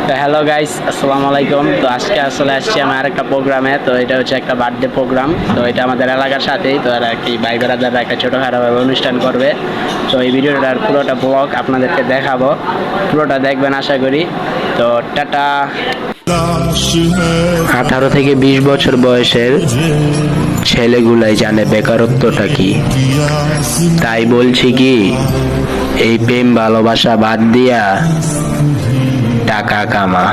তো hello guys, আসসালামু আলাইকুম। তো আজকে আসলে আসছি আমি আরেকটা প্রোগ্রামে। তো এটা হচ্ছে একটা বার্থডে প্রোগ্রাম। তো এটা আমাদের এলাকার সাথেই, তো এরা কি ভাই বেড়াদাররা একটা ছোটোখাটোভাবে অনুষ্ঠান করবে। তো এই ভিডিওটার পুরোটা ব্লগ আপনাদেরকে দেখাবো, পুরোটা দেখবেন আশা করি। তো টাটা। 18 থেকে 20 বছর বয়সের ছেলেগুলাই জানে বেকারত্বটা কি। তাই বলছি কি, এই প্রেম ভালোবাসা বাদ দিয়া টাকা কামা।